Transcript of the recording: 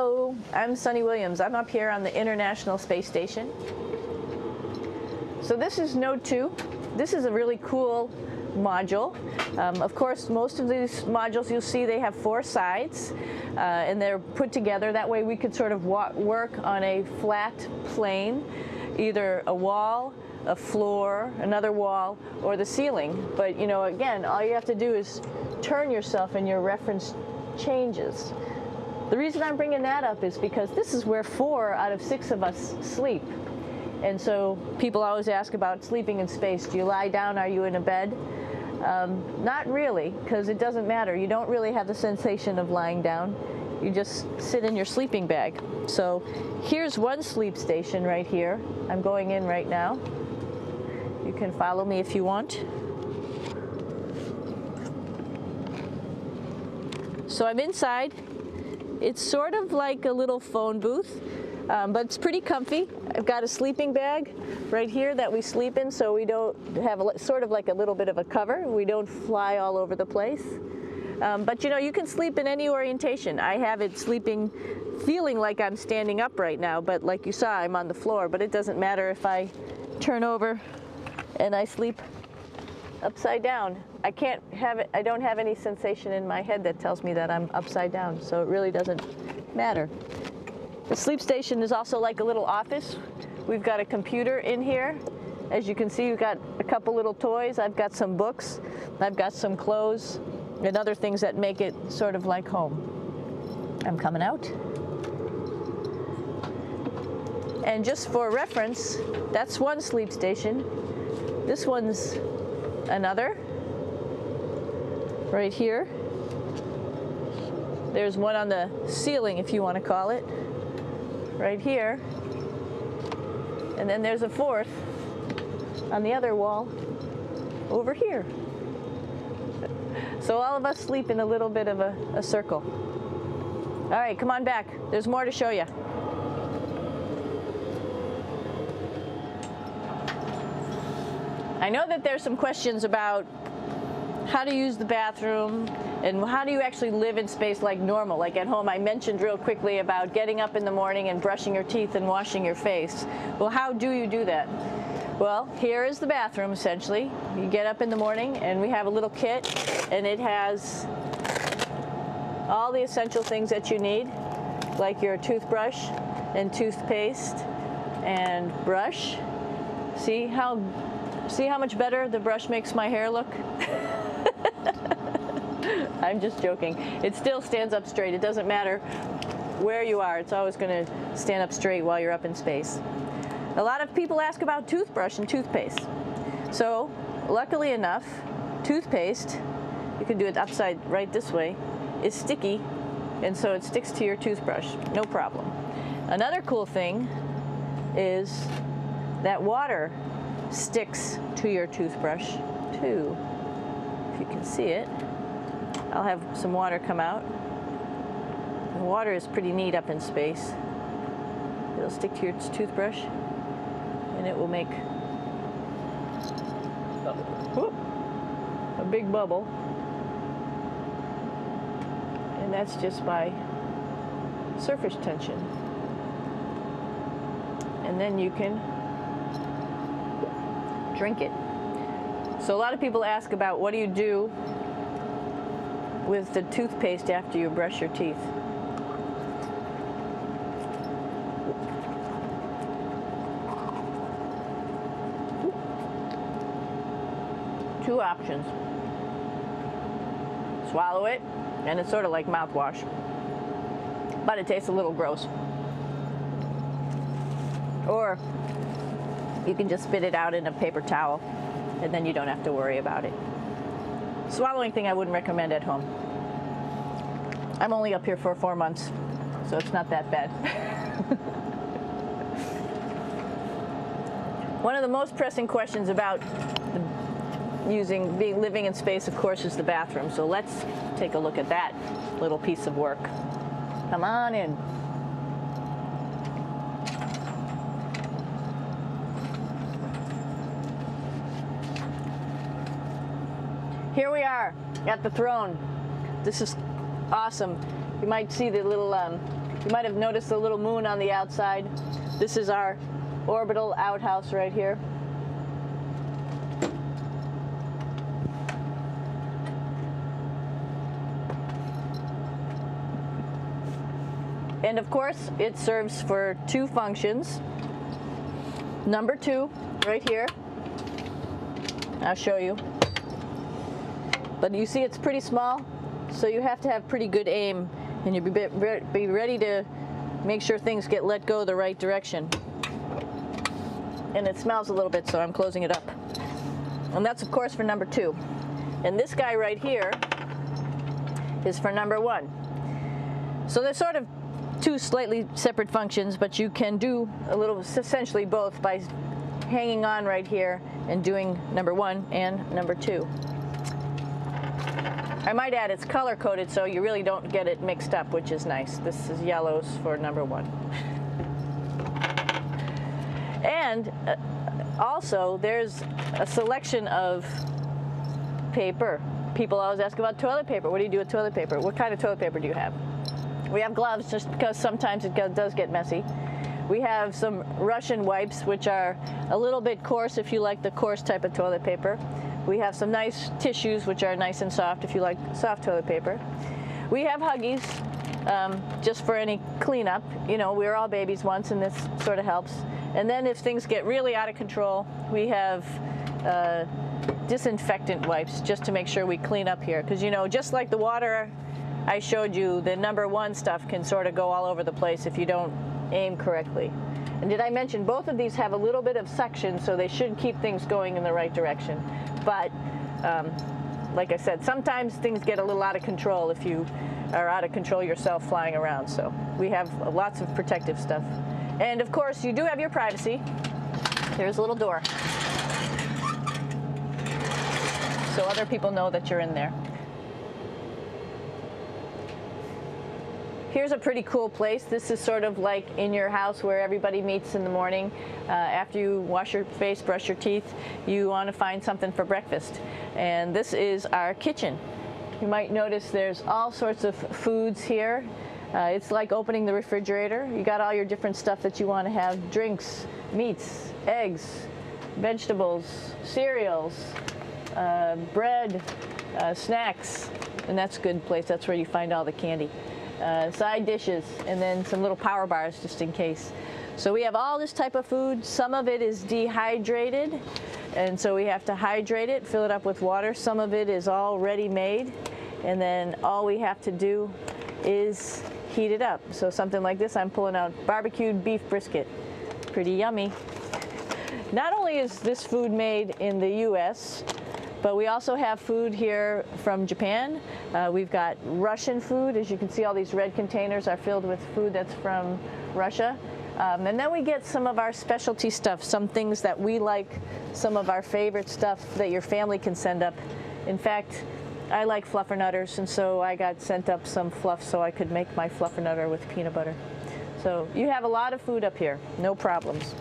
Hello, I'm Suni Williams. I'm up here on the International Space Station. So this is Node 2. This is a really cool module. Of course, most of these modules you'll see they have 4 sides and they're put together. That way we could sort of work on a flat plane, either a wall, a floor, another wall, or the ceiling. But you know, again, all you have to do is turn yourself and your reference changes. The reason I'm bringing that up is because this is where 4 out of 6 of us sleep. And so people always ask about sleeping in space. Do you lie down? Are you in a bed? Not really, because it doesn't matter. You don't really have the sensation of lying down. You just sit in your sleeping bag. So here's one sleep station right here. I'm going in right now. You can follow me if you want. So I'm inside. It's sort of like a little phone booth, but it's pretty comfy. I've got a sleeping bag right here that we sleep in, so we don't have sort of like a little bit of a cover. We don't fly all over the place. But you know, you can sleep in any orientation. I have it sleeping, feeling like I'm standing up right now, but like you saw, I'm on the floor. But it doesn't matter if I turn over and I sleep upside down. I can't have it, I don't have any sensation in my head that tells me that I'm upside down, so it really doesn't matter. The sleep station is also like a little office. We've got a computer in here. As you can see, we've got a couple little toys. I've got some books. I've got some clothes and other things that make it sort of like home. I'm coming out. And just for reference, that's one sleep station. This one's another. Right here. There's one on the ceiling, if you want to call it. Right here. And then there's a 4th on the other wall over here. So all of us sleep in a little bit of a circle. All right, come on back. There's more to show you. I know that there's some questions about how to use the bathroom and how do you actually live in space like normal, like at home. I mentioned real quickly about getting up in the morning and brushing your teeth and washing your face. Well, how do you do that? Well, here is the bathroom essentially. You get up in the morning and we have a little kit and it has all the essential things that you need, like your toothbrush and toothpaste and brush. See how much better the brush makes my hair look? I'm just joking. It still stands up straight. It doesn't matter where you are. It's always going to stand up straight while you're up in space. A lot of people ask about toothbrush and toothpaste. So, luckily enough, toothpaste, you can do it upside right this way, is sticky, and so it sticks to your toothbrush. No problem. Another cool thing is that water sticks to your toothbrush too. If you can see it, I'll have some water come out. The water is pretty neat up in space. It'll stick to your toothbrush and it will make a big bubble. And that's just by surface tension. And then you can drink it. So a lot of people ask about what do you do with the toothpaste after you brush your teeth. Two options. Swallow it, and it's sort of like mouthwash, but it tastes a little gross. Or you can just spit it out in a paper towel, and then you don't have to worry about it. Swallowing thing I wouldn't recommend at home. I'm only up here for 4 months, so it's not that bad. One of the most pressing questions about living in space, of course, is the bathroom. So let's take a look at that little piece of work. Come on in. Here we are at the throne. This is awesome. You might see the little You might have noticed the little moon on the outside. This is our orbital outhouse right here. And of course, it serves for two functions. Number 2, right here. I'll show you. But you see it's pretty small, so you have to have pretty good aim, and you'll be ready to make sure things get let go the right direction. And it smells a little bit, so I'm closing it up. And that's of course for number 2. And this guy right here is for number 1. So they're sort of two slightly separate functions, but you can do a little, essentially both, by hanging on right here and doing number 1 and number 2. I might add it's color coded, so you really don't get it mixed up, which is nice. This is yellows for number 1. And also there's a selection of paper. People always ask about toilet paper. What do you do with toilet paper? What kind of toilet paper do you have? We have gloves, just because sometimes it does get messy. We have some Russian wipes, which are a little bit coarse if you like the coarse type of toilet paper. We have some nice tissues, which are nice and soft if you like soft toilet paper. We have Huggies, just for any cleanup. You know, we were all babies once, and this sort of helps. And then if things get really out of control, we have disinfectant wipes, just to make sure we clean up here. Because, you know, just like the water I showed you, the number 1 stuff can sort of go all over the place if you don't aim correctly. And did I mention both of these have a little bit of suction, so they should keep things going in the right direction. But like I said, sometimes things get a little out of control if you are out of control yourself flying around. So we have lots of protective stuff. And of course, you do have your privacy. There's a little door, so other people know that you're in there. Here's a pretty cool place. This is sort of like in your house where everybody meets in the morning. After you wash your face, brush your teeth, you want to find something for breakfast. And this is our kitchen. You might notice there's all sorts of foods here. It's like opening the refrigerator. You got all your different stuff that you want to have: drinks, meats, eggs, vegetables, cereals, bread, snacks. And that's a good place. That's where you find all the candy. Side dishes, and then some little power bars just in case. So we have all this type of food. Some of it is dehydrated, and so we have to hydrate it, fill it up with water. Some of it is already made, and then all we have to do is heat it up. So something like this, I'm pulling out barbecued beef brisket. Pretty yummy. Not only is this food made in the US, but we also have food here from Japan. We've got Russian food. As you can see, all these red containers are filled with food that's from Russia. And then we get some of our specialty stuff, some things that we like, some of our favorite stuff that your family can send up. In fact, I like fluffernutters, and so I got sent up some fluff so I could make my fluffernutter with peanut butter. So you have a lot of food up here, no problems.